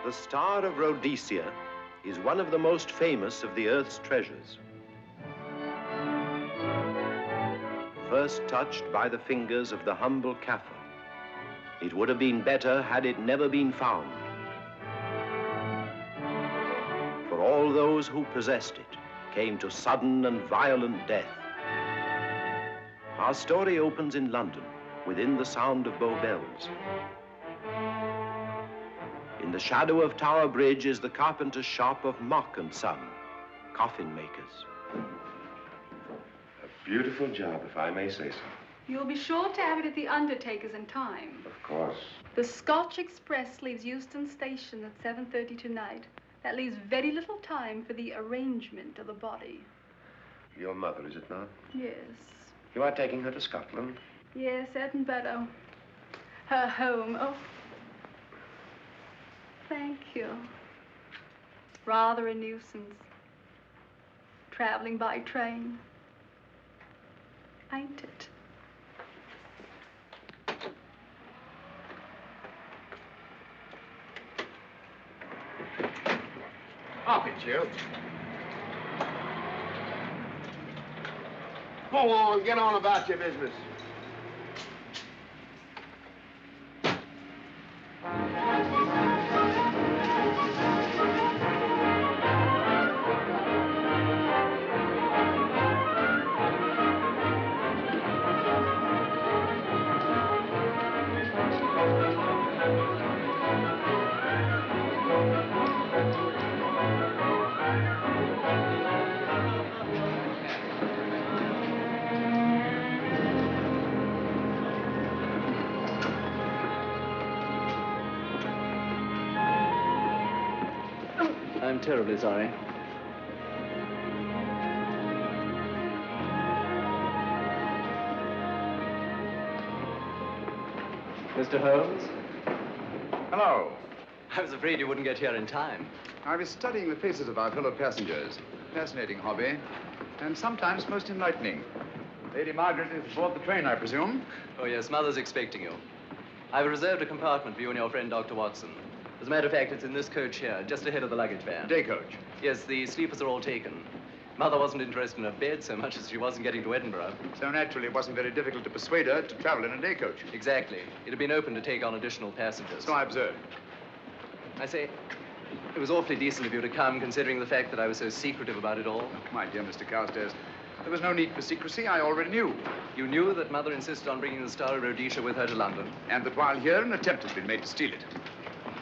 The Star of Rhodesia is one of the most famous of the Earth's treasures. First touched by the fingers of the humble Kaffir, it would have been better had it never been found. For all those who possessed it came to sudden and violent death. Our story opens in London, within the sound of Bow Bells. In the shadow of Tower Bridge is the carpenter's shop of Mock and Son, coffin makers. A beautiful job, if I may say so. You'll be sure to have it at the undertaker's in time. Of course. The Scotch Express leaves Euston Station at 7:30 tonight. That leaves very little time for the arrangement of the body. Your mother, is it not? Yes. You are taking her to Scotland? Yes, Edinburgh. Her home. Oh. Thank you. Rather a nuisance. Traveling by train. Ain't it? Up it, you. Go on, get on about your business. I'm terribly sorry. Mr. Holmes? Hello. I was afraid you wouldn't get here in time. I was studying the faces of our fellow passengers. Fascinating hobby, and sometimes most enlightening. Lady Margaret is aboard the train, I presume? Oh, yes, Mother's expecting you. I've reserved a compartment for you and your friend, Dr. Watson. As a matter of fact, it's in this coach here, just ahead of the luggage van. Day coach? Yes, the sleepers are all taken. Mother wasn't interested in a bed so much as she wasn't getting to Edinburgh. So naturally, it wasn't very difficult to persuade her to travel in a day coach. Exactly. It had been open to take on additional passengers. So I observed. I say, it was awfully decent of you to come, considering the fact that I was so secretive about it all. Oh, my dear Mr. Carstairs, there was no need for secrecy. I already knew. You knew that Mother insisted on bringing the Star of Rhodesia with her to London? And that while here, an attempt has been made to steal it.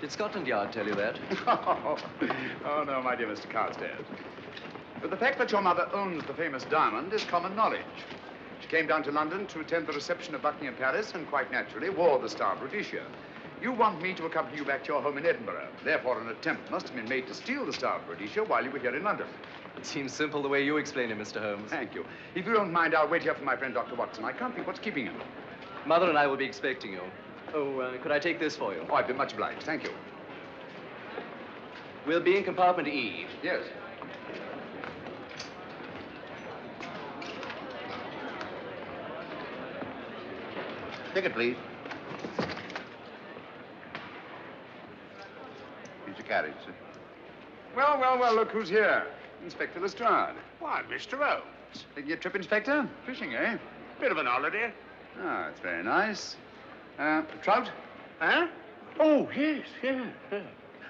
Did Scotland Yard tell you that? Oh, no, my dear Mr. Carstairs. But the fact that your mother owns the famous diamond is common knowledge. She came down to London to attend the reception of Buckingham Palace and quite naturally wore the Star of Rhodesia. You want me to accompany you back to your home in Edinburgh. Therefore, an attempt must have been made to steal the Star of Rhodesia while you were here in London. It seems simple the way you explain it, Mr. Holmes. Thank you. If you don't mind, I'll wait here for my friend, Dr. Watson. I can't think what's keeping him. Mother and I will be expecting you. Oh, could I take this for you? Oh, I'd be much obliged. Thank you. We'll be in compartment E. Yes. Ticket, please. Here's your carriage, sir. Well, well, well, look who's here. Inspector Lestrade. Why, Mr. Holmes. Taking your trip, Inspector? Fishing, eh? Bit of an holiday. Ah, it's very nice. Trout? Huh? Oh, yes, yeah.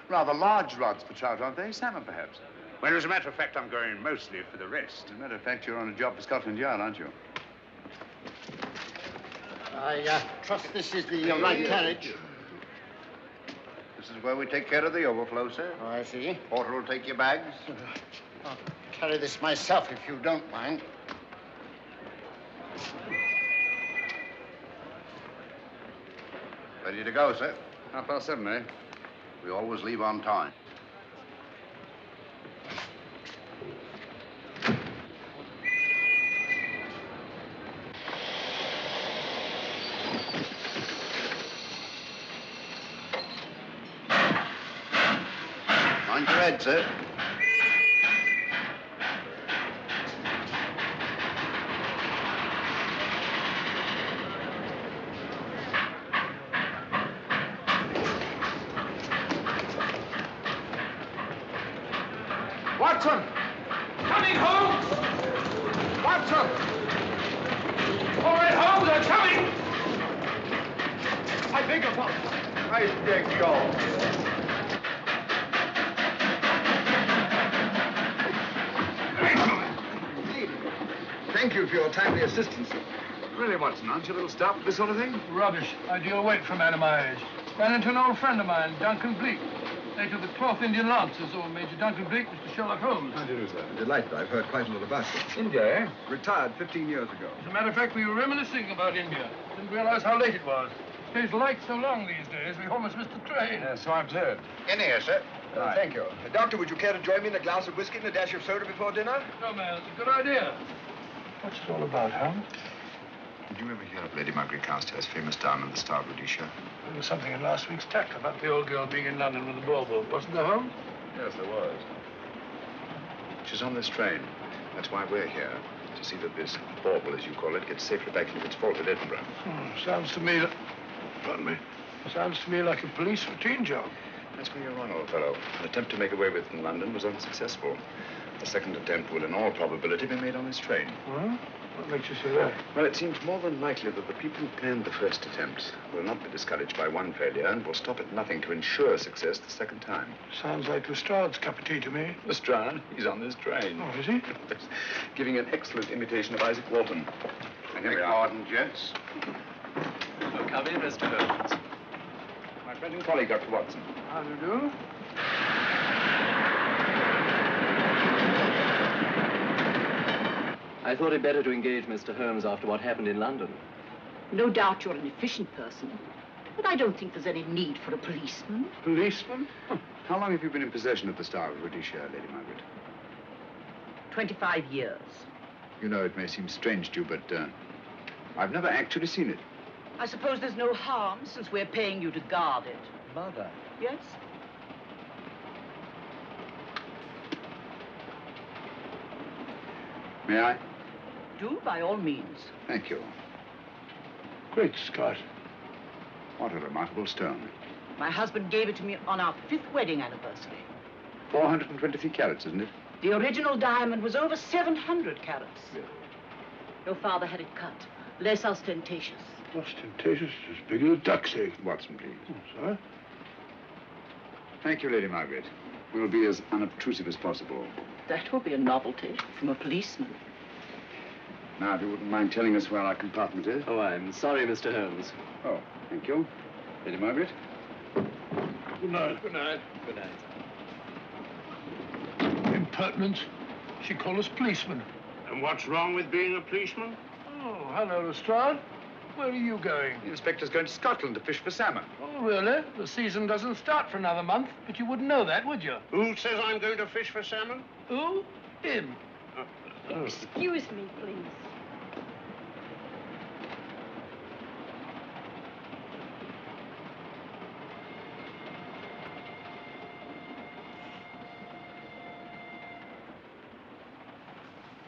Rather large rods for trout, aren't they? Salmon, perhaps. Well, as a matter of fact, I'm going mostly for the rest. As a matter of fact, you're on a job for Scotland Yard, aren't you? I trust this is the right carriage. This is where we take care of the overflow, sir. Oh, I see. Porter will take your bags. I'll carry this myself, if you don't mind. Ready to go, sir? 7:30, eh? We always leave on time. Mind your head, sir. Watson! Coming, Holmes! Watson! All right, Holmes, they're coming! I beg your pardon. I beg yours. Thank you for your timely assistance. Really, Watson, aren't you a little stout for this sort of thing? Rubbish. Ideal weight for a man of my age. Ran into an old friend of mine, Duncan Bleak. Later of the 12th Indian Lancers, or Major Duncan Bleak, Mr. Sherlock Holmes. How do you do, sir? Delighted. I've heard quite a lot about you. India, eh? Retired 15 years ago. As a matter of fact, we were reminiscing about India. Didn't realize how late it was. Stays light so long these days, we almost missed the train. Yes, so I've heard. In here, sir. Right. Thank you. Doctor, would you care to join me in a glass of whiskey and a dash of soda before dinner? No, man, it's a good idea. What's it all about, Holmes? Did you ever hear of Lady Margaret Carstairs' famous diamond, the Star of Rhodesia? There was something in last week's tack about the old girl being in London with the bauble, wasn't there, Holmes? Yes, there was. She's on this train. That's why we're here. To see that this bauble, as you call it, gets safely back into its vault at Edinburgh. Sounds to me... Pardon me. Sounds to me like a police routine job. That's where you're wrong, old fellow. An attempt to make away with it in London was unsuccessful. The second attempt will, in all probability, be made on this train. Well, what makes you say that? Well, it seems more than likely that the people who planned the first attempt will not be discouraged by one failure and will stop at nothing to ensure success the second time. Sounds like Lestrade's cup of tea to me. Lestrade, he's on this train. Oh, is he? Giving an excellent imitation of Isaac Walton. And here we are. Pardon, gents. So come in, Mr. Holmes. My friend and colleague, Dr. Watson. How do you do? I thought it better to engage Mr. Holmes after what happened in London. No doubt you're an efficient person, but I don't think there's any need for a policeman. Policeman? How long have you been in possession of the Star of Rhodesia, Lady Margaret? 25 years. You know, it may seem strange to you, but I've never actually seen it. I suppose there's no harm since we're paying you to guard it. Mother. Yes? May I? Do, by all means. Thank you. Great Scott. What a remarkable stone. My husband gave it to me on our 5th wedding anniversary. 423 carats, isn't it? The original diamond was over 700 carats. Yeah. Your father had it cut, less ostentatious. Ostentatious, as big as a duck's egg. Watson, please. Oh, sir? Thank you, Lady Margaret. We'll be as unobtrusive as possible. That will be a novelty from a policeman. Now, if you wouldn't mind telling us where our compartment is. Oh, I'm sorry, Mr. Holmes. Oh, thank you. Lady Margaret? Good night. Good night. Good night. Impertinence. She called us policemen. And what's wrong with being a policeman? Oh, hello, Lestrade. Where are you going? The inspector's going to Scotland to fish for salmon. Oh, really? The season doesn't start for another month, but you wouldn't know that, would you? Who says I'm going to fish for salmon? Who? Him. Excuse me, please.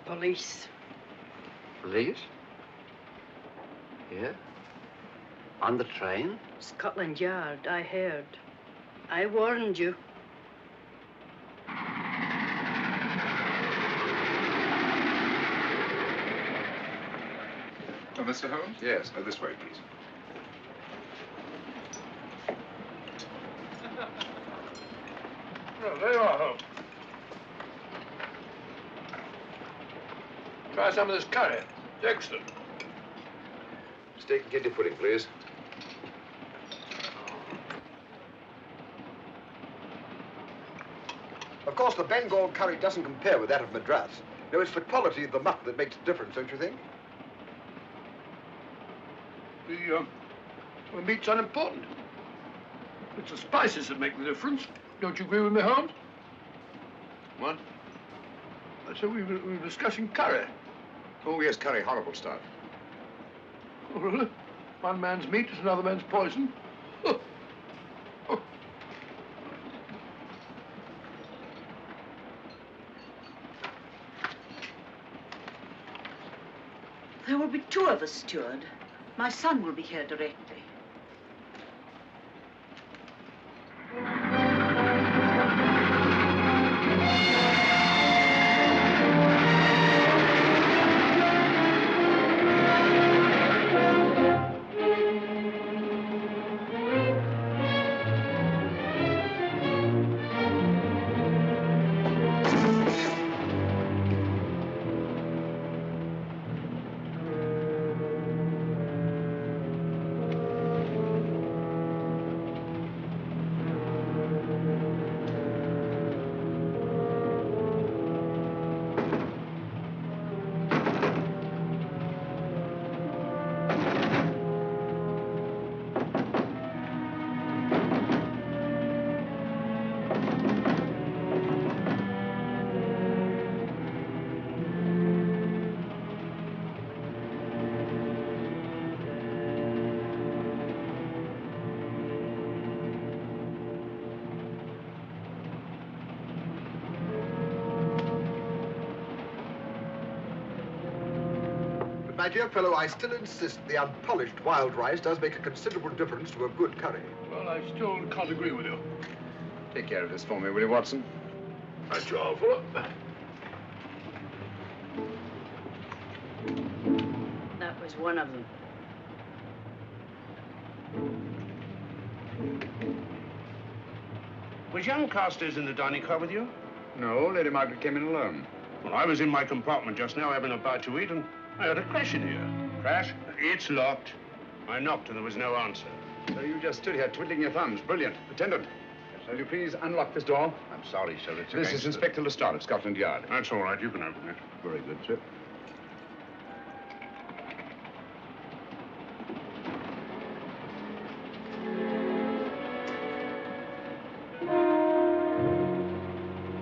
Police. Police? Here? On the train? Scotland Yard, I heard. I warned you. Oh, Mr. Holmes? Yes, this way, please. Oh, there you are, Holmes. Try some of this curry. It's excellent. Steak and kidney pudding, please. Of course, the Bengal curry doesn't compare with that of Madras. No, it's the quality of the mutton that makes the difference, don't you think? The meat's unimportant. It's the spices that make the difference. Don't you agree with me, Holmes? What? I said we were discussing curry. Oh, yes, curry, horrible stuff. Oh, really? One man's meat is another man's poison. Oh. Oh. There will be 2 of us, steward. My son will be here directly. my dear fellow, I still insist the unpolished wild rice does make a considerable difference to a good curry. Well, I still can't agree with you. Take care of this for me, will you, Watson? That's your fault. That was one of them. Was young Carstairs in the dining car with you? No, Lady Margaret came in alone. Well, I was in my compartment just now having a bite to eat, and I heard a crash in here. Crash? It's locked. I knocked and there was no answer. So you just stood here twiddling your thumbs. Brilliant. Attendant, will you please unlock this door? I'm sorry, sir. It's This is Inspector Lestrade of Scotland Yard. That's all right. You can open it. Very good, sir.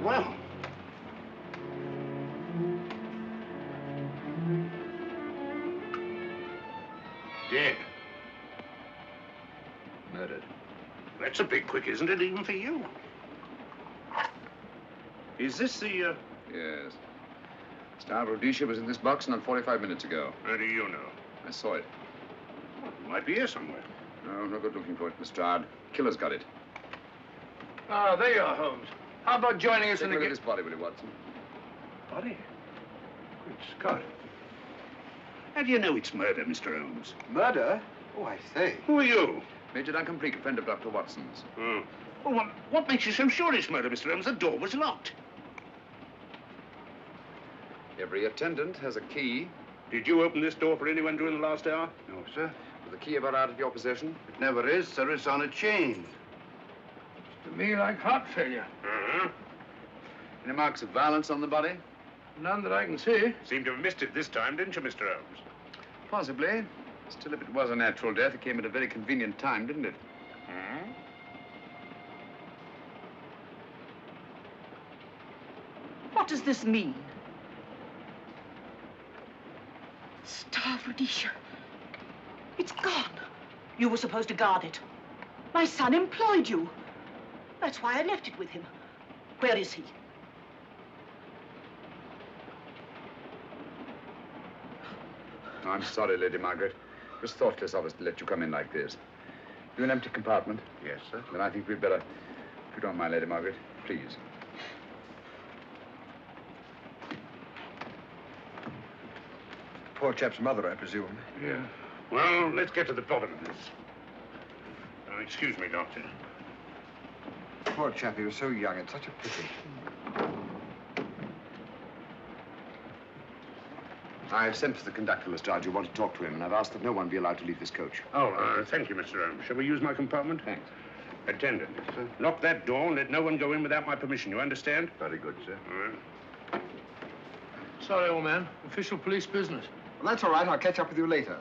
Well, Dead. Murdered. That's a bit quick, isn't it, even for you? Is this the, Yes. Star of Rhodesia was in this box not 45 minutes ago. How do you know? I saw it. Well, it might be here somewhere. No, no good looking for it, Lestrade. Killer's got it. Ah, there you are, Holmes. How about joining us Take in a the look at this body, will you, Watson? Body? Good Scott. How do you know it's murder, Mr. Holmes? murder? Oh, I say. Who are you? Major Duncan Bleak, a friend of Dr. Watson's. Oh. Well, what makes you so sure it's murder, Mr. Holmes? The door was locked. Every attendant has a key. Did you open this door for anyone during the last hour? No, sir. Was the key ever out of your possession? It never is, sir. It's on a chain. To me, like heart failure. Uh-huh. Any marks of violence on the body? None that I can see. Seemed to have missed it this time, didn't you, Mr. Holmes? Possibly. Still, if it was a natural death, it came at a very convenient time, didn't it? Hmm? What does this mean? Star of Rhodesia. It's gone. You were supposed to guard it. My son employed you. That's why I left it with him. Where is he? Oh, I'm sorry, Lady Margaret. It was thoughtless of us to let you come in like this. You an empty compartment? Yes, sir. Then I think we'd better, if you don't mind, Lady Margaret, please. Poor chap's mother, I presume. Yeah. Well, let's get to the bottom of this. Excuse me, Doctor. Poor chap, he was so young. It's such a pity. I've sent for the conductor, Lestrade. You want to talk to him, and I've asked that no one be allowed to leave this coach. Oh, thank you, Mr. Holmes. Shall we use my compartment? Thanks. Attendant, lock that door and let no one go in without my permission. You understand? Very good, sir. All right. Sorry, old man. Official police business. Well, that's all right. I'll catch up with you later.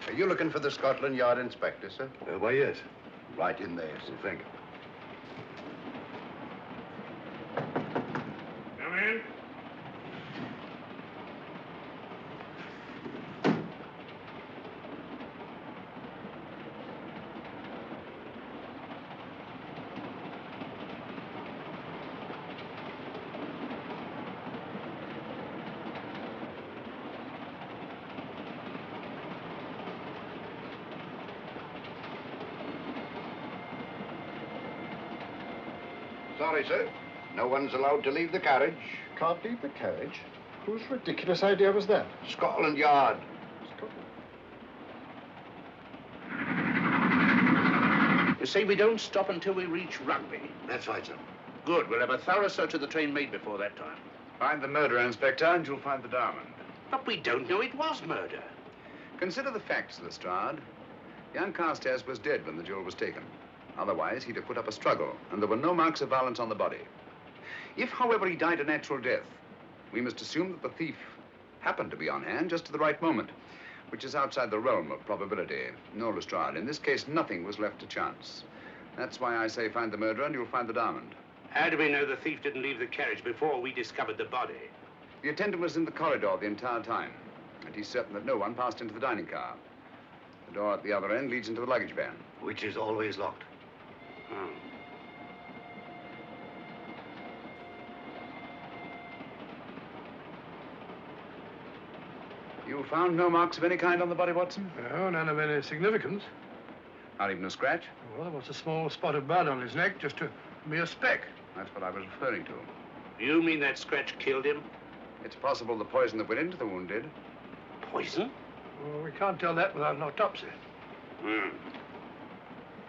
Are you looking for the Scotland Yard inspector, sir? Why, yes. Right in there, sir. Thank you. Come in. Sorry, sir. No one's allowed to leave the carriage. Can't leave the carriage? Whose ridiculous idea was that? Scotland Yard. You see, we don't stop until we reach Rugby. That's right, sir. Good. We'll have a thorough search of the train made before that time. Find the murderer, Inspector, and you'll find the diamond. But we don't know it was murder. Consider the facts, Lestrade. Young Carstairs was dead when the jewel was taken. Otherwise, he'd have put up a struggle, and there were no marks of violence on the body. If, however, he died a natural death, we must assume that the thief happened to be on hand just at the right moment, which is outside the realm of probability. No, Lestrade, in this case, nothing was left to chance. That's why I say find the murderer and you'll find the diamond. How do we know the thief didn't leave the carriage before we discovered the body? The attendant was in the corridor the entire time, and he's certain that no one passed into the dining car. The door at the other end leads into the luggage van. Which is always locked. Oh. You found no marks of any kind on the body, Watson? No, none of any significance. Not even a scratch? Well, there was a small spot of blood on his neck, just a mere speck. That's what I was referring to. You mean that scratch killed him? It's possible the poison that went into the wound did. Poison? Well, we can't tell that without an autopsy. Hmm.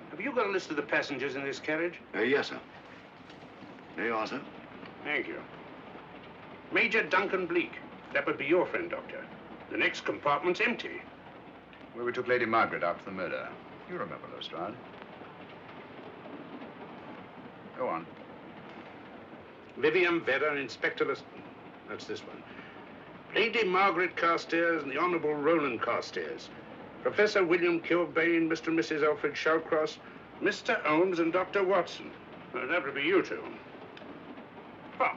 Have you got a list of the passengers in this carriage? Yes, sir. There you are, sir. Thank you. Major Duncan Bleak. That would be your friend, Doctor. The next compartment's empty. Where we took Lady Margaret after the murder. You remember, Lestrade. Go on. Vivian Vedder and Inspector That's this one. Lady Margaret Carstairs and the Honorable Roland Carstairs. Professor William Kilbane, Mr. and Mrs. Alfred Shawcross, Mr. Holmes and Dr. Watson. Well, that would be you two. Well,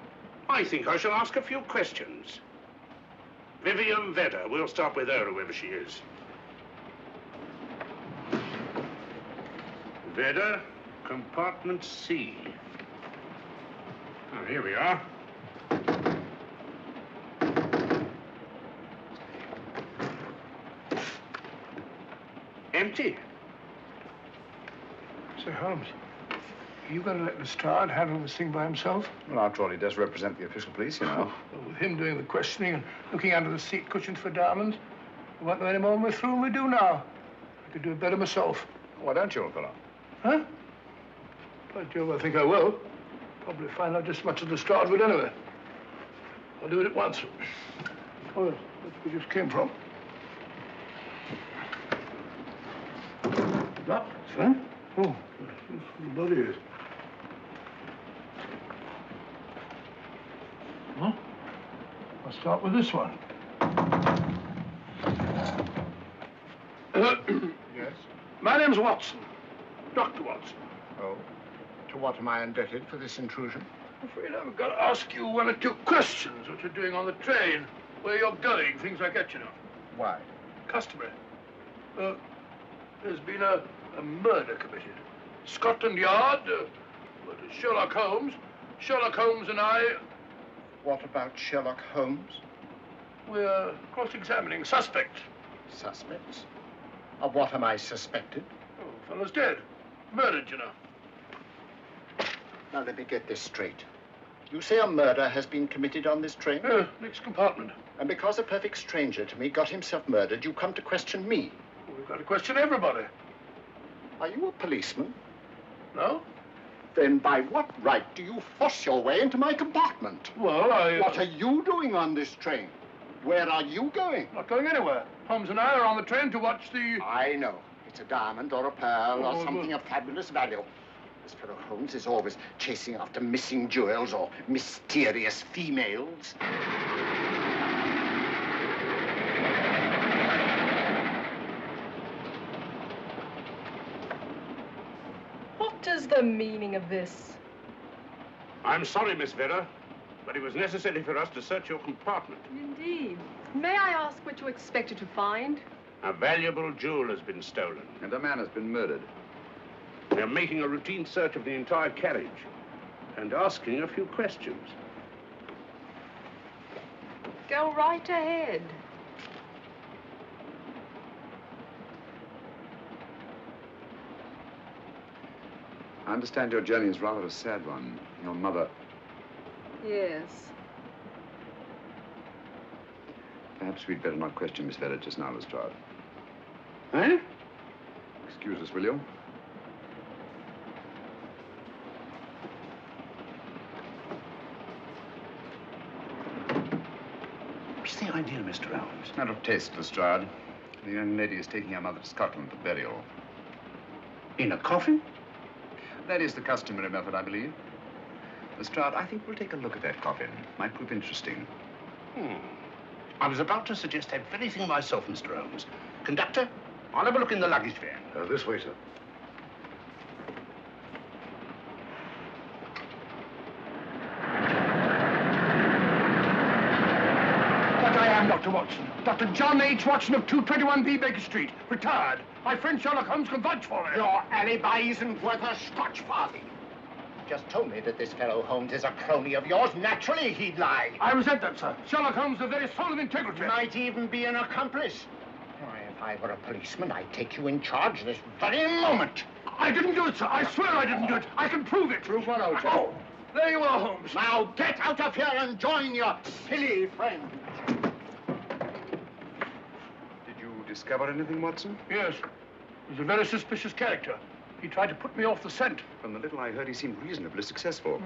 I think I shall ask a few questions. Vivian Vedder. We'll start with her, whoever she is. Vedder, compartment C. Oh, here we are. Empty. Sir Holmes, are you going to let Lestrade handle this thing by himself? Well, after all, he does represent the official police, you know. Well, with him doing the questioning and looking under the seat cushions for diamonds, we won't know any more when we're through than we do now. I could do it better myself. Why don't you, old fellow? Huh? By Jove, I think I will. Probably find out just as much as Lestrade would anyway. I'll do it at once. Oh, that's where we just came from. That, sir? Oh, the body is. Huh? I'll start with this one. Yes? My name's Watson. Dr. Watson. Oh. To what am I indebted for this intrusion? I'm afraid I've got to ask you one or two questions. What you're doing on the train, where you're going, things like that, you know. Why? Customary. There's been a murder committed. Scotland Yard, Sherlock Holmes. Sherlock Holmes and I... What about Sherlock Holmes? We're cross-examining suspects. Suspects? Of what am I suspected? Oh, fellow's dead. Murdered, you know. Now, let me get this straight. You say a murder has been committed on this train? Next compartment. And because a perfect stranger to me got himself murdered, you come to question me? Well, we've got to question everybody. Are you a policeman? No? Then by what right do you force your way into my compartment? Well, What are you doing on this train? Where are you going? Not going anywhere. Holmes and I are on the train to watch the... I know. It's a diamond or a pearl or something of fabulous value. This fellow Holmes is always chasing after missing jewels or mysterious females. What is the meaning of this? I'm sorry, Miss Vedder, but it was necessary for us to search your compartment. Indeed. May I ask what you expected to find? A valuable jewel has been stolen. And a man has been murdered. We're making a routine search of the entire carriage and asking a few questions. Go right ahead. I understand your journey is rather a sad one. Your mother... Yes. Perhaps we'd better not question Miss Vedder just now, Lestrade. Eh? Excuse us, will you? What's the idea, Mr. Holmes? Matter of taste, Lestrade. The young lady is taking her mother to Scotland for burial. In a coffin? That is the customary method, I believe. Lestrade, I think we'll take a look at that coffin. Might prove interesting. I was about to suggest that very thing myself, Mr. Holmes. Conductor, I'll have a look in the luggage van. This way, sir. But I am Dr. Watson. Dr. John H. Watson of 221B Baker Street. Retired. My friend Sherlock Holmes can vouch for me. Your alibi isn't worth a Scotch farthing. just told me that this fellow Holmes is a crony of yours. Naturally, he'd lie. I resent that, sir. Sherlock Holmes is the very soul of integrity. Might even be an accomplice. Why, if I were a policeman, I'd take you in charge this very moment. I didn't do it, sir. I swear I didn't do it. I can prove it. Prove what, old chap? Oh, there you are, Holmes. Now get out of here and join your silly friend. Did you discover anything, Watson? Yes. He's a very suspicious character. He tried to put me off the scent. From the little I heard, he seemed reasonably successful.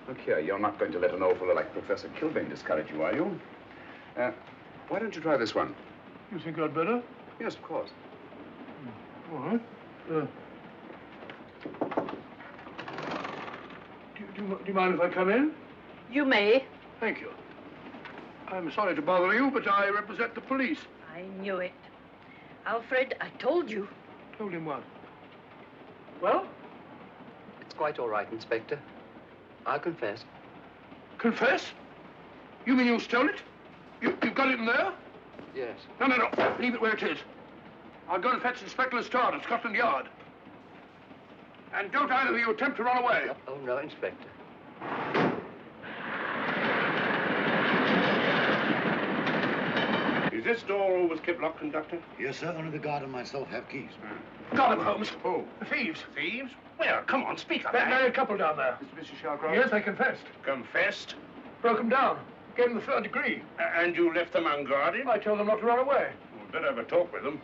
Look here, you're not going to let an old fellow like Professor Kilbane discourage you, are you? Why don't you try this one? You think I'd better? Yes, of course. All right. Do you mind if I come in? You may. Thank you. I'm sorry to bother you, but I represent the police. I knew it. Alfred, I told you. Told him what? Well? It's quite all right, Inspector. I'll confess. Confess? You mean you stole it? You've got it in there? Yes. No. Leave it where it is. I'll go and fetch Inspector Lestrade at Scotland Yard. And don't either of you attempt to run away. Oh, no, Inspector. Is this door always kept locked, Conductor? Yes, sir. Only the guard and myself have keys. Got them, Holmes. Who? The thieves. Thieves? Where? Come on, speak up. That married couple down there. Mr. Sherlock? Yes, they confessed. Confessed? Broke them down. Gave them the third degree. And you left them unguarded? I told them not to run away. We'd better have a talk with them.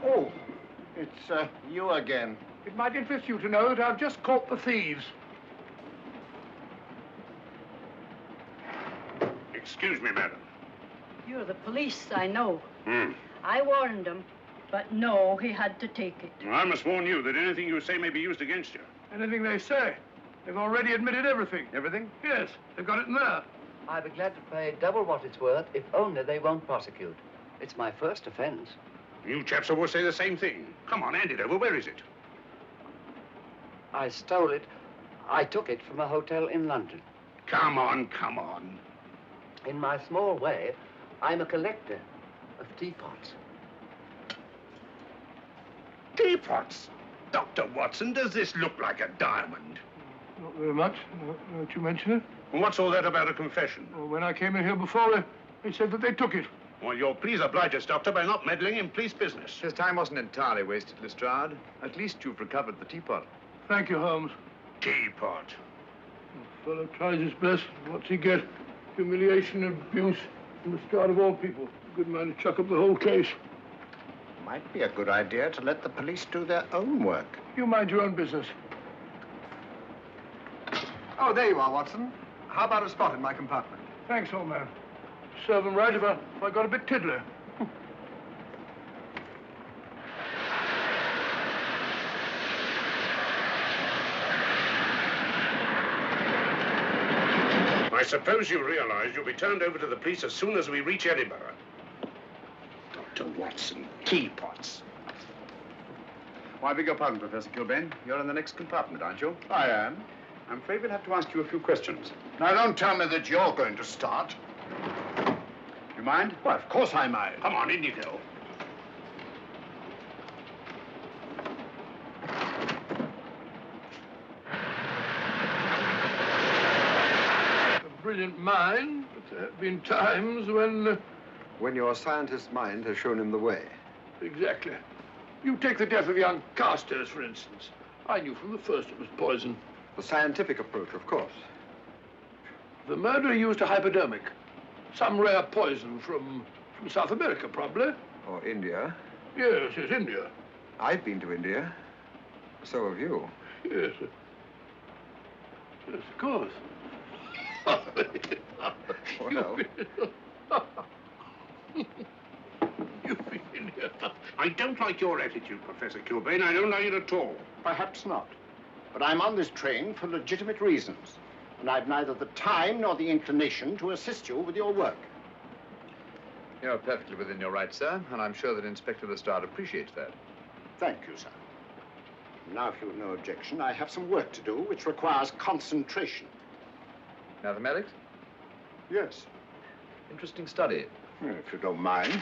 Oh, it's you again. It might interest you to know that I've just caught the thieves. Excuse me, madam. You're the police, I know. I warned him, but no, he had to take it. Well, I must warn you that anything you say may be used against you. Anything they say. They've already admitted everything. Everything? Yes, they've got it in there. I'd be glad to pay double what it's worth if only they won't prosecute. It's my first offense. You chaps always say the same thing. Come on, hand it over. Where is it? I stole it. I took it from a hotel in London. Come on. In my small way, I'm a collector of teapots. Teapots? Dr. Watson, does this look like a diamond? Not very much, now that you mention it. And what's all that about a confession? Well, when I came in here before, they said that they took it. Well, you'll please oblige us, Doctor, by not meddling in police business. His time wasn't entirely wasted, Lestrade. At least you've recovered the teapot. Thank you, Holmes. Teapot. The fellow tries his best. What's he get? Humiliation and abuse from the start of all people. A good man to chuck up the whole case. Might be a good idea to let the police do their own work. You mind your own business. Oh, there you are, Watson. How about a spot in my compartment? Thanks, old man. Serve them right if I got a bit tiddler. I suppose you realize you'll be turned over to the police as soon as we reach Edinburgh. Dr. Watson, teapots. Oh, I beg your pardon, Professor Kilbane. You're in the next compartment, aren't you? I am. I'm afraid we'll have to ask you a few questions. Now, don't tell me that you're going to start. You mind? Well, of course I mind. Come on, in you go. A brilliant mind, but there have been times when... When your scientist's mind has shown him the way. Exactly. You take the death of young Carstairs, for instance. I knew from the first it was poison. The scientific approach, of course. The murderer used a hypodermic. Some rare poison from South America, probably. Or India. Yes, India. I've been to India. So have you. Yes. Yes, of course. Well. You've been in here. I don't like your attitude, Professor Kilbane. I don't like it at all. Perhaps not. But I'm on this train for legitimate reasons. And I've neither the time nor the inclination to assist you with your work. You're perfectly within your rights, sir, and I'm sure that Inspector Lestrade appreciates that. Thank you, sir. Now, if you've no objection, I have some work to do which requires concentration. Mathematics? Yes. Interesting study. If you don't mind.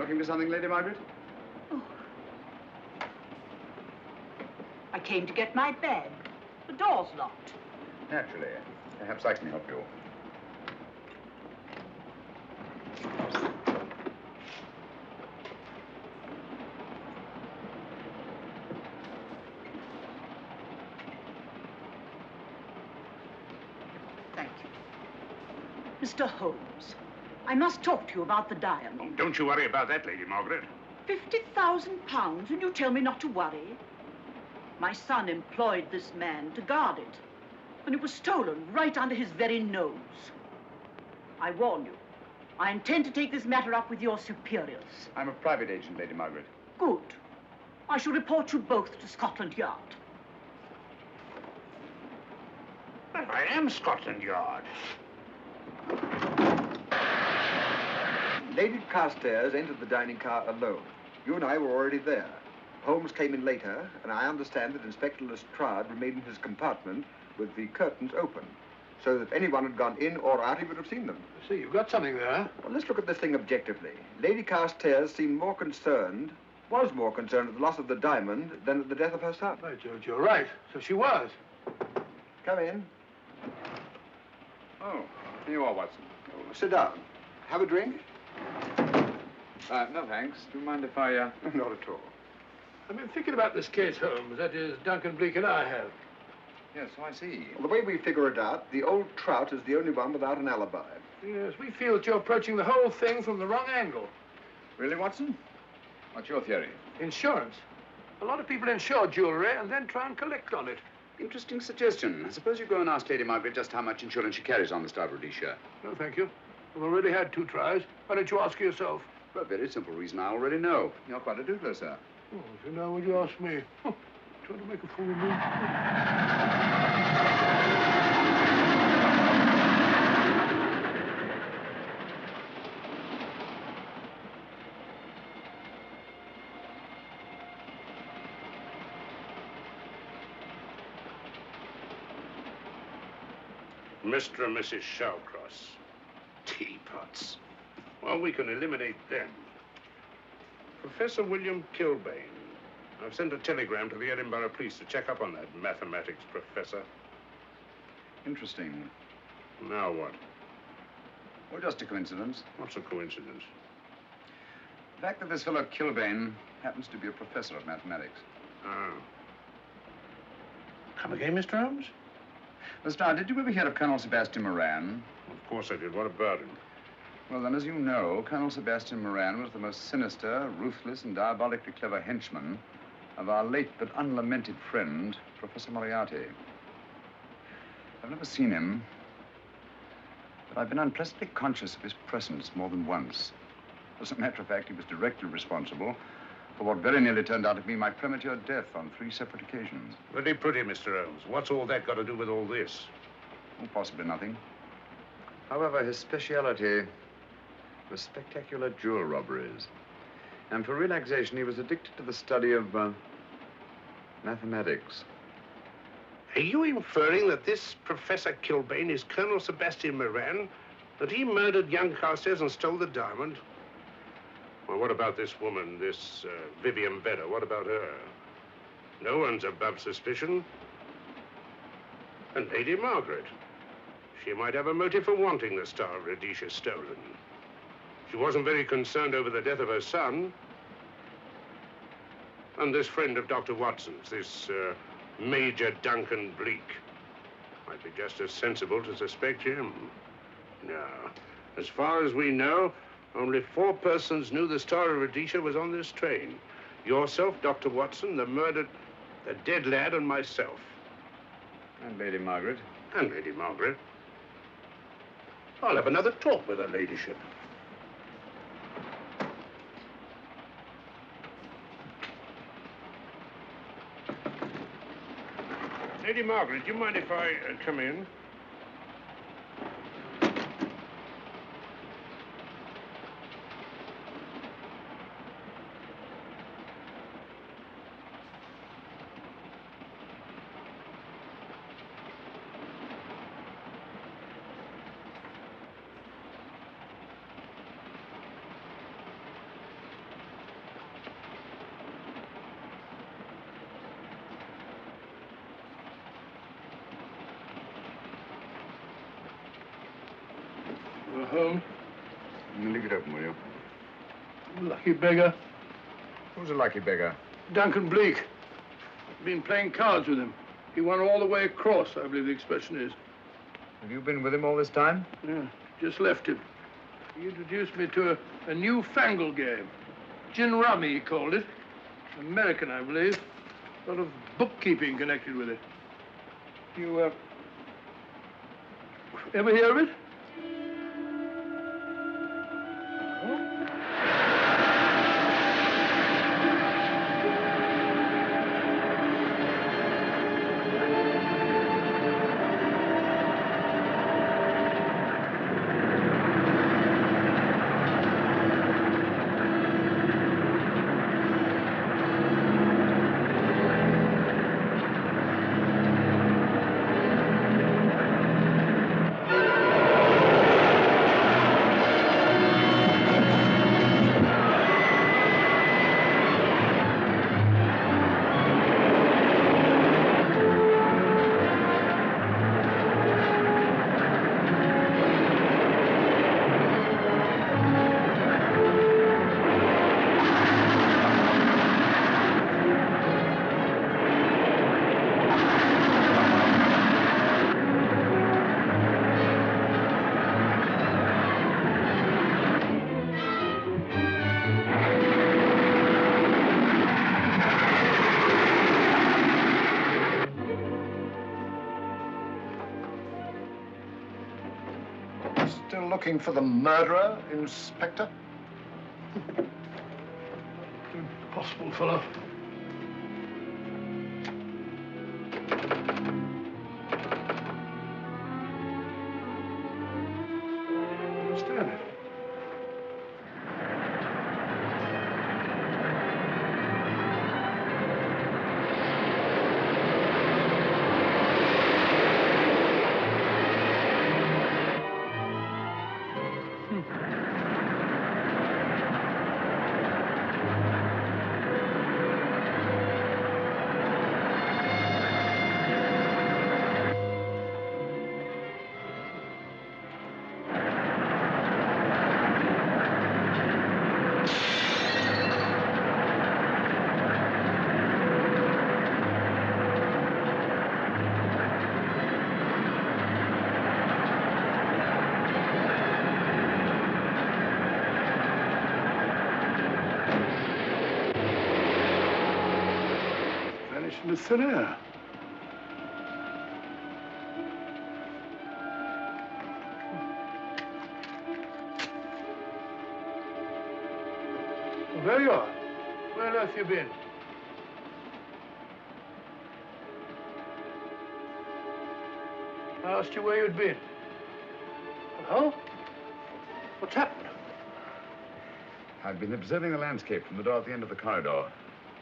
looking for something, Lady Margaret? Oh. I came to get my bag. The door's locked. Naturally. Perhaps I can help you. Thank you. Mr. Holmes, I must talk to you about the diamond. Oh, don't you worry about that, Lady Margaret. £50,000, and you tell me not to worry? My son employed this man to guard it, and it was stolen right under his very nose. I warn you, I intend to take this matter up with your superiors. I'm a private agent, Lady Margaret. Good. I shall report you both to Scotland Yard. Well, I am Scotland Yard. Lady Carstairs entered the dining car alone. You and I were already there. Holmes came in later, and I understand that Inspector Lestrade remained in his compartment with the curtains open, so that if anyone had gone in or out, he would have seen them. I see, you've got something there. Well, let's look at this thing objectively. Lady Carstairs seemed more concerned, was more concerned at the loss of the diamond than at the death of her son. By George, you're right. So she was. Come in. Oh, here you are, Watson. Oh, sit down. Have a drink? No, thanks. Do you mind if I, Not at all. I've been thinking about this case, Holmes. That is, Duncan Bleak and I have. Yes, so I see. Well, the way we figure it out, the old trout is the only one without an alibi. Yes, we feel that you're approaching the whole thing from the wrong angle. Really, Watson? What's your theory? Insurance. A lot of people insure jewelry and then try and collect on it. Interesting suggestion. I suppose you go and ask Lady Margaret just how much insurance she carries on the Star of Rhodesia. No, thank you. We've already had 2 tries. Why don't you ask her yourself? For a very simple reason I already know. You're quite a doodler, sir. Oh, if you know, would you ask me? Oh, trying to make a fool of me. Mr. and Mrs. Shawcross. Teapots. Well, we can eliminate them. Professor William Kilbane. I've sent a telegram to the Edinburgh police to check up on that mathematics professor. Interesting. Now what? Well, just a coincidence. What's a coincidence? The fact that this fellow Kilbane happens to be a professor of mathematics. Ah. Come again, Mr. Holmes? Lestrade, did you ever hear of Colonel Sebastian Moran? Of course I did. What about him? Well, then, as you know, Colonel Sebastian Moran was the most sinister, ruthless, and diabolically clever henchman of our late but unlamented friend, Professor Moriarty. I've never seen him, but I've been unpleasantly conscious of his presence more than once. As a matter of fact, he was directly responsible for what very nearly turned out to be my premature death on 3 separate occasions. Very pretty, Mr. Holmes. What's all that got to do with all this? Oh, possibly nothing. However, his speciality was spectacular jewel robberies. And for relaxation, he was addicted to the study of mathematics. Are you inferring that this Professor Kilbane is Colonel Sebastian Moran? That he murdered young Carstairs and stole the diamond? Well, what about this woman, this Vivian Vedder? What about her? No one's above suspicion. And Lady Margaret. She might have a motive for wanting the Star of Rhodesia stolen. She wasn't very concerned over the death of her son. And this friend of Dr. Watson's, this Major Duncan Bleak, might be just as sensible to suspect him. Now, as far as we know, only 4 persons knew the Star of Rhodesia was on this train. Yourself, Dr. Watson, the dead lad, and myself. And Lady Margaret. And Lady Margaret. I'll have another talk with her ladyship. Lady Margaret, do you mind if I come in? Holmes. Leave it open, will you? Lucky beggar. Who's a lucky beggar? Duncan Bleak. Been playing cards with him. He won all the way across, I believe the expression is. Have you been with him all this time? Yeah, just left him. He introduced me to a newfangled game. Gin rummy, he called it. American, I believe. A lot of bookkeeping connected with it. You, ever hear of it? Still looking for the murderer, Inspector? Impossible, fellow. Understand it. Into thin air. Well, there you are. Where on earth have you been? I asked you where you'd been. Hello? What's happened? I've been observing the landscape from the door at the end of the corridor.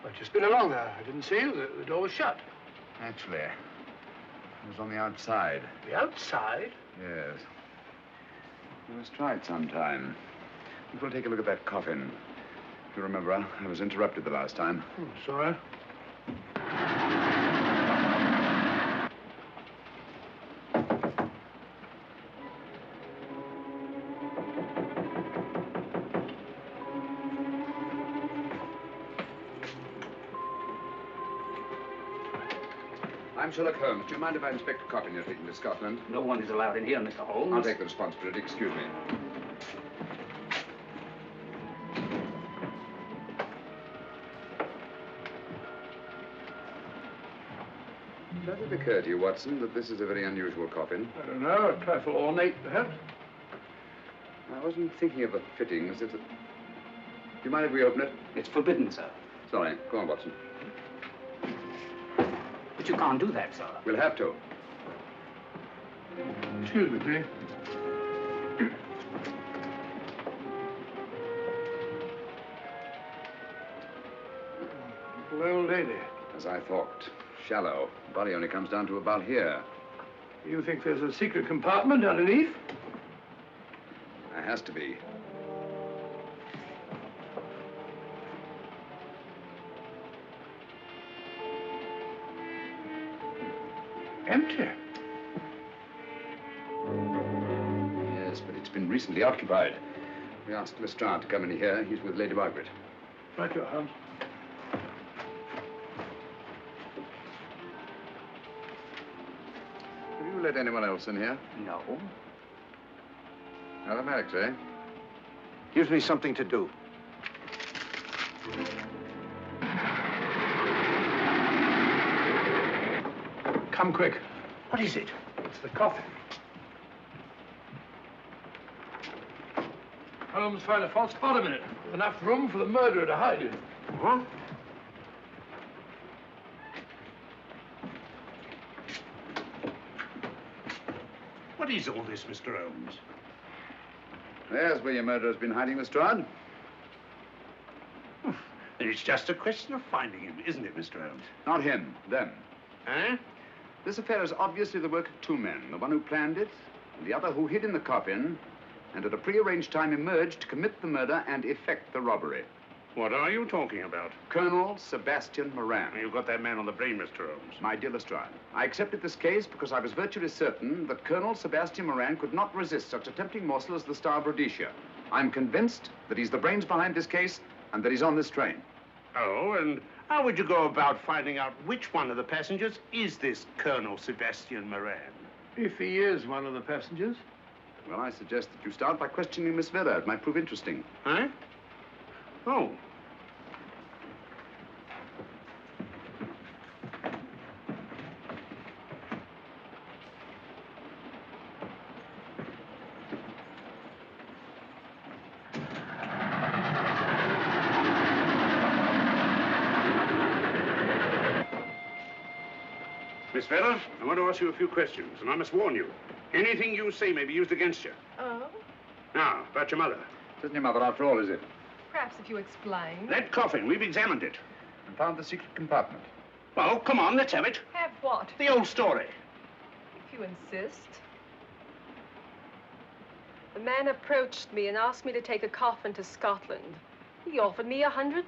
I've just been along there. I didn't see you. The door was shut. Actually, it was on the outside. The outside? Yes. We must try it sometime. We'll take a look at that coffin. If you remember, I was interrupted the last time. Sorry. I'm Sherlock Holmes. Do you mind if I inspect a coffin you're taking to Scotland? No one is allowed in here, Mr. Holmes. I'll take the responsibility. Excuse me. Does it occur to you, Watson, that this is a very unusual coffin? I don't know. A trifle ornate, perhaps. I wasn't thinking of the fittings. Do you mind if we open it? It's forbidden, sir. Sorry. Go on, Watson. But you can't do that, sir. We'll have to. Excuse me, please. Little old lady. As I thought. Shallow. Body only comes down to about here. You think there's a secret compartment underneath? There has to be. Empty. Yes, but it's been recently occupied. We asked Lestrade to come in here. He's with Lady Margaret. Right, your Holmes. Have you let anyone else in here? No. Automatics, eh? Gives me something to do. Come quick. What is it? It's the coffin. Holmes found a false bottom in it. Enough room for the murderer to hide in. Huh? What is all this, Mr. Holmes? There's where your murderer's been hiding, Lestrade. Then it's just a question of finding him, isn't it, Mr. Holmes? Not him, them. Eh? This affair is obviously the work of two men, the one who planned it, and the other who hid in the coffin, and at a prearranged time emerged to commit the murder and effect the robbery. What are you talking about? Colonel Sebastian Moran. You've got that man on the brain, Mr. Holmes. My dear Lestrade, I accepted this case because I was virtually certain that Colonel Sebastian Moran could not resist such a tempting morsel as the Star of Rhodesia. I'm convinced that he's the brains behind this case and that he's on this train. Oh, and how would you go about finding out which one of the passengers is this Colonel Sebastian Moran? If he is one of the passengers. Well, I suggest that you start by questioning Miss Vera. It might prove interesting. Huh? Oh. Miss Vera, I want to ask you a few questions, and I must warn you. Anything you say may be used against you. Oh? Now, about your mother. It isn't your mother after all, is it? Perhaps if you explain. That coffin, we've examined it. And found the secret compartment. Well, come on, let's have it. Have what? The old story. If you insist. The man approached me and asked me to take a coffin to Scotland. He offered me £100.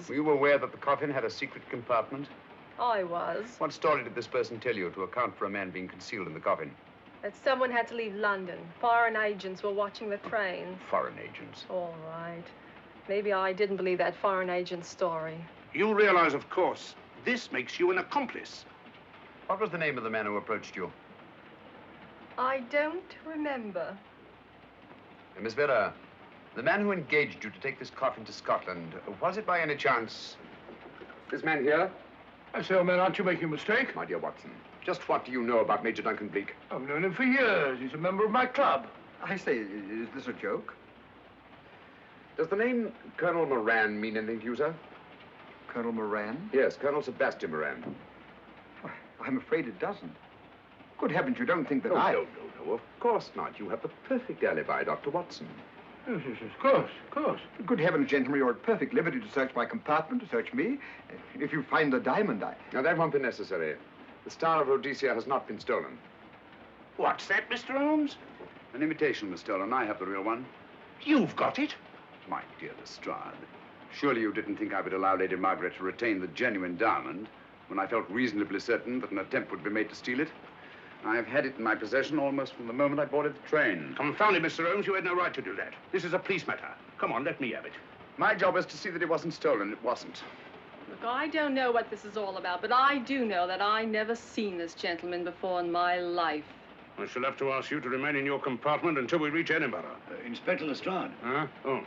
Were you aware that the coffin had a secret compartment? I was. What story did this person tell you to account for a man being concealed in the coffin? That someone had to leave London. Foreign agents were watching the train. Foreign agents. All right. Maybe I didn't believe that foreign agent story. You realize, of course, this makes you an accomplice. What was the name of the man who approached you? I don't remember. Miss Vera, the man who engaged you to take this coffin to Scotland, was it by any chance this man here? I say, old man, aren't you making a mistake? My dear Watson, just what do you know about Major Duncan Bleak? I've known him for years. He's a member of my club. I say, is this a joke? Does the name Colonel Moran mean anything to you, sir? Colonel Moran? Yes, Colonel Sebastian Moran. Why, I'm afraid it doesn't. Good heavens, you don't think that No, of course not. You have the perfect alibi, Dr. Watson. Yes, of course, of course. Good heavens, gentlemen, you're at perfect liberty to search my compartment, to search me. If you find the diamond, Now, that won't be necessary. The Star of Rhodesia has not been stolen. What's that, Mr. Holmes? An imitation was stolen. I have the real one. You've got it? My dear Lestrade, surely you didn't think I would allow Lady Margaret to retain the genuine diamond when I felt reasonably certain that an attempt would be made to steal it? I've had it in my possession almost from the moment I boarded the train. Confound it, Mr. Holmes. You had no right to do that. This is a police matter. Come on, let me have it. My job is to see that it wasn't stolen. It wasn't. Look, I don't know what this is all about, but I do know that I never seen this gentleman before in my life. I shall have to ask you to remain in your compartment until we reach Edinburgh. Inspector Lestrade. Huh? Oh.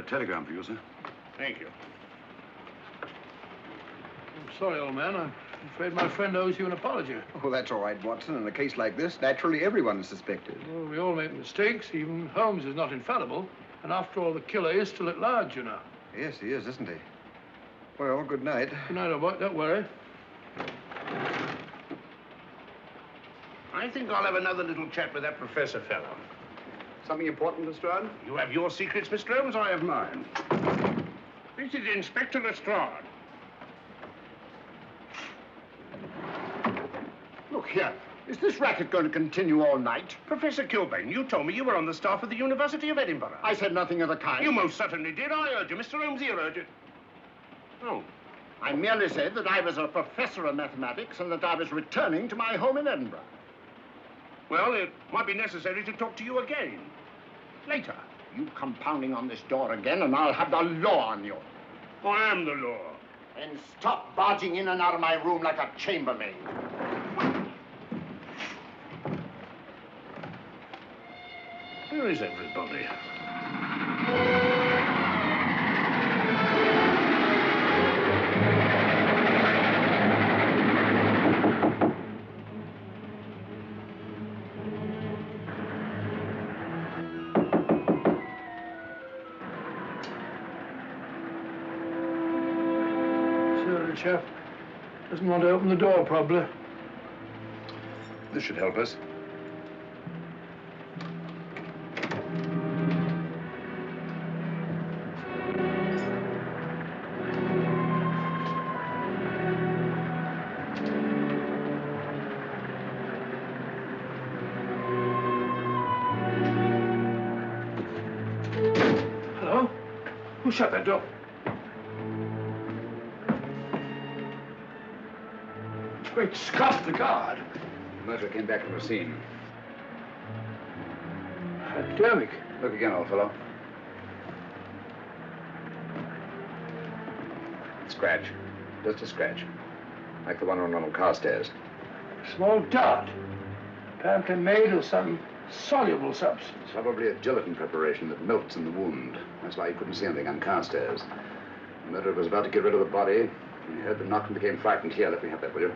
Telegram for you, sir. Thank you. I'm sorry, old man. I'm afraid my friend owes you an apology. Oh, that's all right, Watson. In a case like this, naturally everyone is suspected. Well, we all make mistakes. Even Holmes is not infallible. And after all, the killer is still at large, you know. Yes, he is, isn't he? Well, good night. Good night, old boy. Don't worry. I think I'll have another little chat with that professor fellow. Something important, Lestrade? You have your secrets, Mr. Holmes, I have mine. This is Inspector Lestrade. Look here. Is this racket going to continue all night? Professor Kilbane, you told me you were on the staff of the University of Edinburgh. I said nothing of the kind. You most certainly did. I heard you. Mr. Holmes here heard you. Oh. I merely said that I was a professor of mathematics and that I was returning to my home in Edinburgh. Well, it might be necessary to talk to you again. later. You come pounding on this door again, and I'll have the law on you. I am the law. And stop barging in and out of my room like a chambermaid. Where is everybody? Chap doesn't want to open the door, probably. This should help us. Hello? Who shut that door? Great Scott, the guard. The murderer came back from the scene. Academic. Look again, old fellow. Scratch. Just a scratch. Like the one on Ronald Carstairs. Small dot. Apparently made of some soluble substance. Probably a gelatin preparation that melts in the wound. That's why you couldn't see anything on Carstairs. The murderer was about to get rid of the body. He heard the knock and became frightened. Here, let me have that, will you?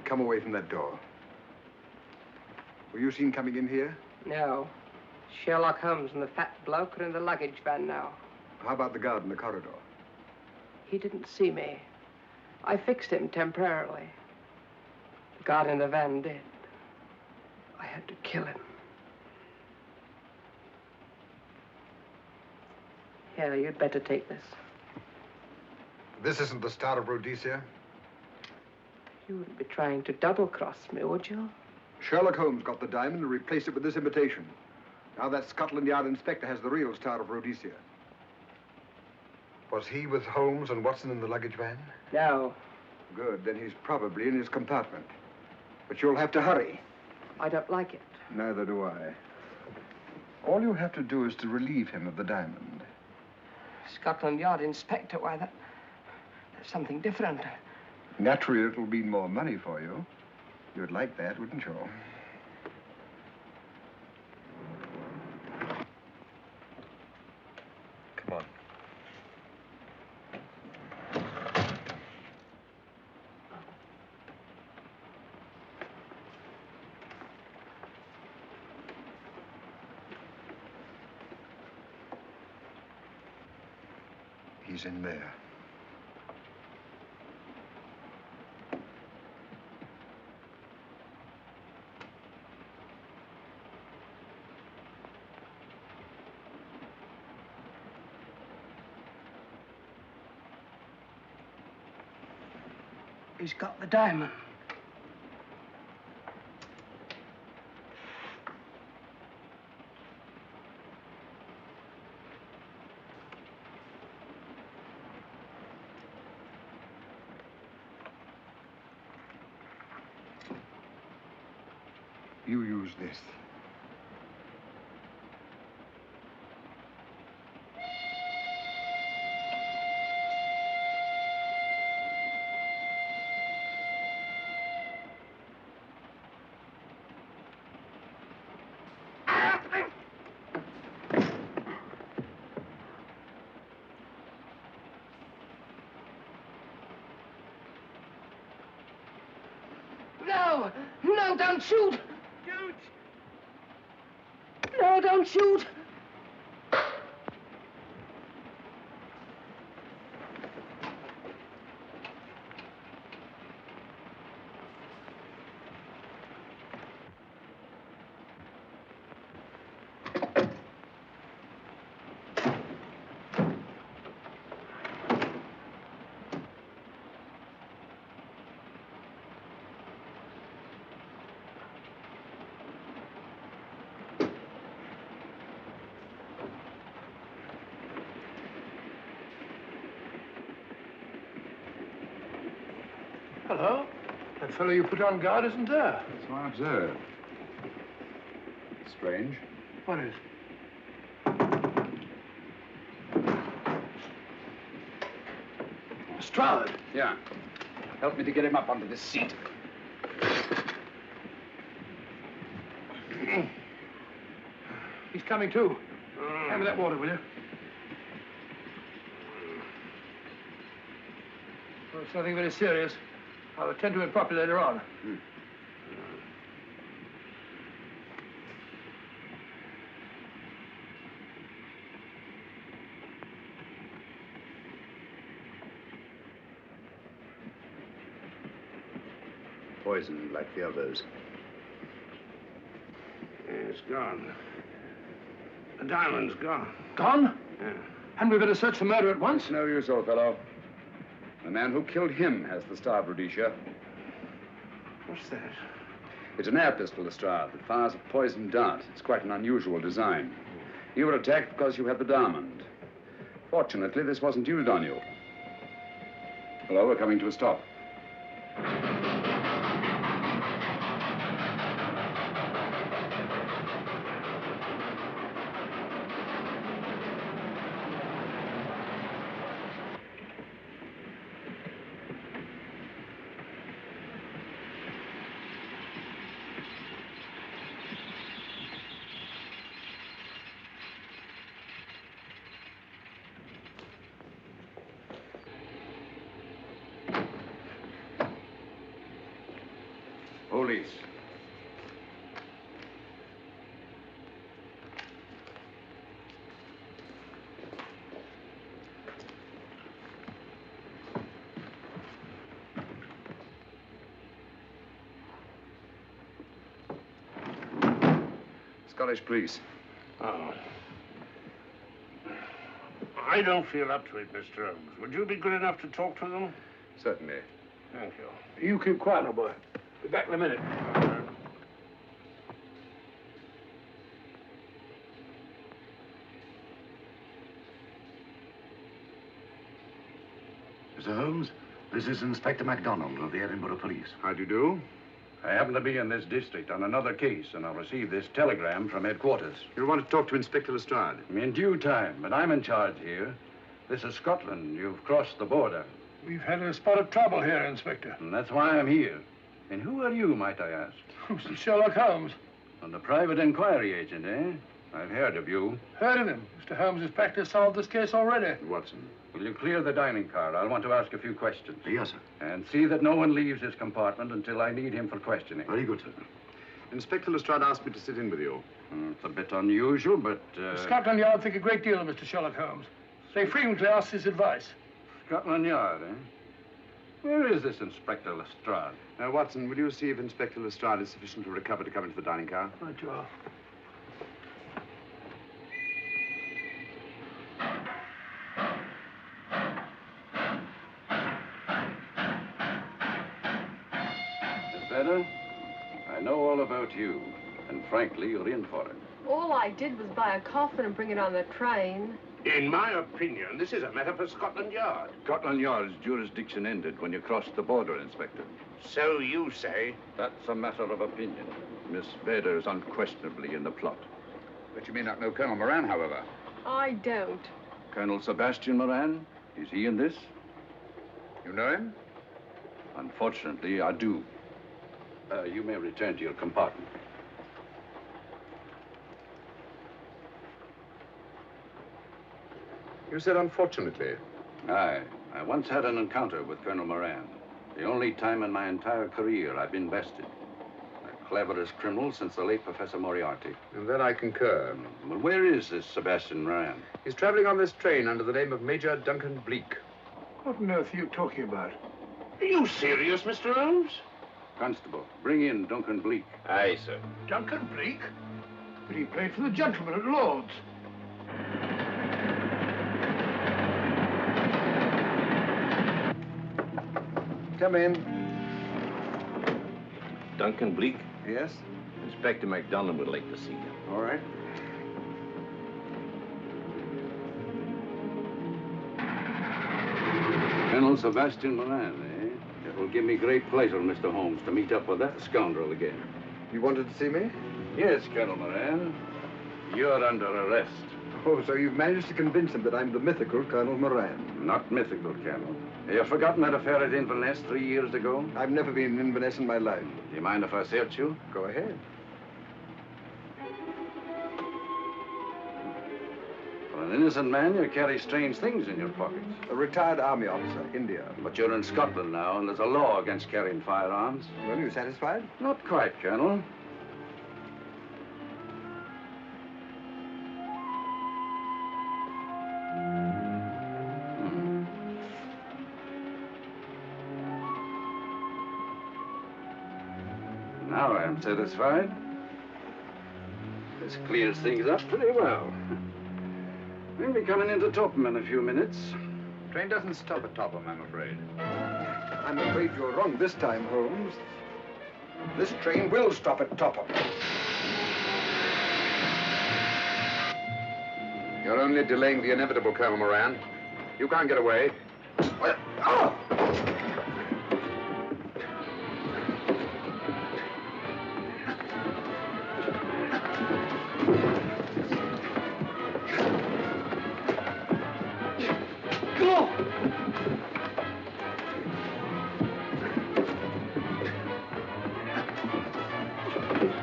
Come away from that door. Were you seen coming in here? No. Sherlock Holmes and the fat bloke are in the luggage van now. How about the guard in the corridor? He didn't see me. I fixed him temporarily. The guard in the van did. I had to kill him. Here, you'd better take this. This isn't the Star of Rhodesia? You wouldn't be trying to double-cross me, would you? Sherlock Holmes got the diamond and replaced it with this imitation. Now that Scotland Yard inspector has the real Star of Rhodesia. Was he with Holmes and Watson in the luggage van? No. Good, then he's probably in his compartment. But you'll have to hurry. I don't like it. Neither do I. All you have to do is to relieve him of the diamond. Scotland Yard inspector, why, that's something different. Naturally, it'll mean more money for you. You'd like that, wouldn't you? Come on. He's in there. He's got the diamond. You use this. No! No, don't shoot! No, don't shoot! Hello? That fellow you put on guard isn't there. So I observe. Strange. What is? Lestrade. Yeah. Help me to get him up onto this seat. He's coming too. Hand me that water, will you? Well, it's nothing very serious. I'll attend to it properly later on. Poisoned like the others. It's gone. The diamond's gone. Gone? Yeah. Hadn't we better search for murder at once? No use, old fellow. The man who killed him has the Star of Rhodesia. What's that? It's an air pistol, Lestrade, that fires a poisoned dart. It's quite an unusual design. You were attacked because you had the diamond. Fortunately, this wasn't used on you. Hello, we're coming to a stop. Police. Scottish police. Oh. I don't feel up to it, Mr. Holmes. Would you be good enough to talk to them? Certainly. Thank you. You keep quiet, old boy. Be back in a minute. Mr. Holmes, this is Inspector MacDonald of the Edinburgh Police. How do you do? I happen to be in this district on another case, and I received this telegram from headquarters. You want to talk to Inspector Lestrade? In due time, but I'm in charge here. This is Scotland. You've crossed the border. We've had a spot of trouble here, Inspector. And that's why I'm here. And who are you, might I ask? Mr. Sherlock Holmes. And the private inquiry agent, eh? I've heard of you. Heard of him. Mr. Holmes has practically solved this case already. Watson. Will you clear the dining car? I'll want to ask a few questions. Yes, sir. And see that no one leaves his compartment until I need him for questioning. Very good, sir. Inspector Lestrade asked me to sit in with you. It's a bit unusual, but... Scotland Yard think a great deal of Mr. Sherlock Holmes. They frequently ask his advice. Scotland Yard, eh? Where is this Inspector Lestrade? Watson, will you see if Inspector Lestrade is sufficiently recovered to come into the dining car? Right, you are. Miss Vedder, I know all about you, and frankly, you're in for it. All I did was buy a coffin and bring it on the train. In my opinion, this is a matter for Scotland Yard. Scotland Yard's jurisdiction ended when you crossed the border, Inspector. So you say? That's a matter of opinion. Miss Vedder is unquestionably in the plot. But you may not know Colonel Moran, however. I don't. Colonel Sebastian Moran, is he in this? You know him? Unfortunately, I do. You may return to your compartment. You said unfortunately. Aye. I once had an encounter with Colonel Moran. The only time in my entire career I've been bested. cleverest criminal since the late Professor Moriarty. And that I concur. Well, where is this Sebastian Moran? He's traveling on this train under the name of Major Duncan Bleak. What on earth are you talking about? Are you serious, Mr. Holmes? Constable, bring in Duncan Bleak. Aye, sir. Duncan Bleak? But he played for the gentleman at Lord's. Come in. Duncan Bleak? Yes? Inspector MacDonald would like to see you. All right. Colonel Sebastian Moran, eh? It will give me great pleasure, Mr. Holmes, to meet up with that scoundrel again. You wanted to see me? Yes, Colonel Moran. You're under arrest. Oh, so you've managed to convince him that I'm the mythical Colonel Moran. Not mythical, Colonel. You've forgotten that affair at Inverness 3 years ago? I've never been in Inverness in my life. Do you mind if I search you? Go ahead. For an innocent man, you carry strange things in your pockets. A retired army officer, India. But you're in Scotland now, and there's a law against carrying firearms. Well, are you satisfied? Not quite, Colonel. Now I am satisfied. This clears things up pretty well. We'll be coming into Topham in a few minutes. Train doesn't stop at Topham, I'm afraid. I'm afraid you're wrong this time, Holmes. This train will stop at Topham. You're only delaying the inevitable, Colonel Moran. You can't get away. Oh!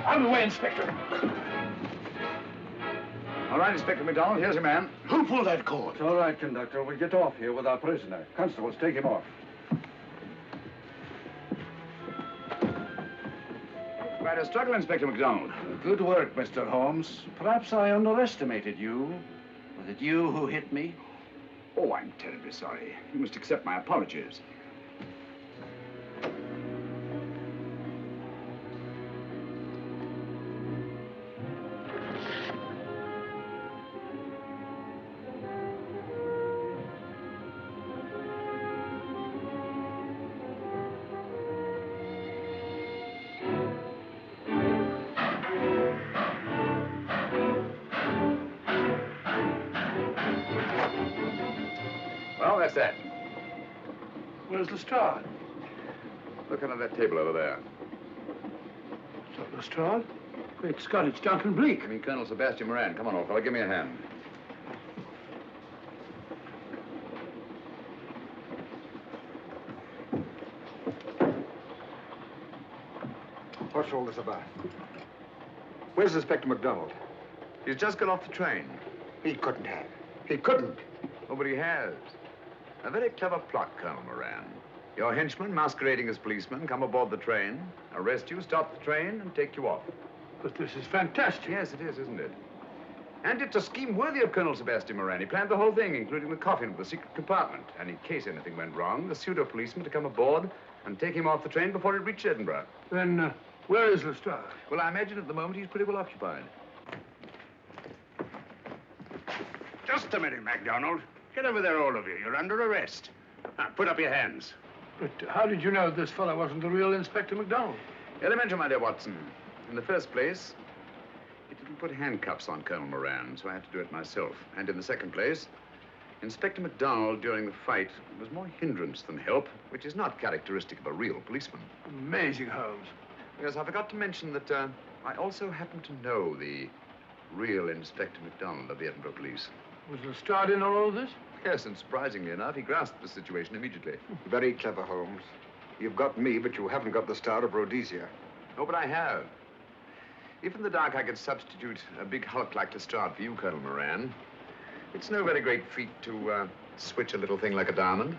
Out of the way, Inspector. All right, Inspector MacDonald, here's your man. Who pulled that cord? It's all right, conductor. We'll get off here with our prisoner. Constables, take him off. Quite a struggle, Inspector MacDonald. Good work, Mr. Holmes. Perhaps I underestimated you. Was it you who hit me? Oh, I'm terribly sorry. You must accept my apologies. Well, that's that. Where's Lestrade? Look under that table over there. It's not Lestrade. Great Scott, it's Duncan Bleak. I mean, Colonel Sebastian Moran. Come on, old fella, give me a hand. What's all this about? Where's Inspector MacDonald? He's just got off the train. He couldn't have. He couldn't. Oh, but he has. A very clever plot, Colonel Moran. Your henchmen, masquerading as policemen, come aboard the train, arrest you, stop the train, and take you off. But this is fantastic. Yes, it is, isn't it? And it's a scheme worthy of Colonel Sebastian Moran. He planned the whole thing, including the coffin with the secret compartment. And in case anything went wrong, the pseudo-policeman to come aboard and take him off the train before it reached Edinburgh. Then, where is Lestrade? Well, I imagine at the moment he's pretty well occupied. Just a minute, MacDonald. Get over there, all of you. You're under arrest. Now, put up your hands. But how did you know this fellow wasn't the real Inspector MacDonald? Elementary, my dear Watson. In the first place, it didn't put handcuffs on Colonel Moran, so I had to do it myself. And in the second place, Inspector MacDonald, during the fight, was more hindrance than help, which is not characteristic of a real policeman. Amazing, Holmes. Yes, I forgot to mention that I also happen to know the real Inspector MacDonald of the Edinburgh Police. Was Lestrade in on all this? Yes, and surprisingly enough, he grasped the situation immediately. Very clever, Holmes. You've got me, but you haven't got the Star of Rhodesia. Oh, but I have. If in the dark I could substitute a big hulk like Lestrade for you, Colonel Moran, it's no very great feat to switch a little thing like a diamond.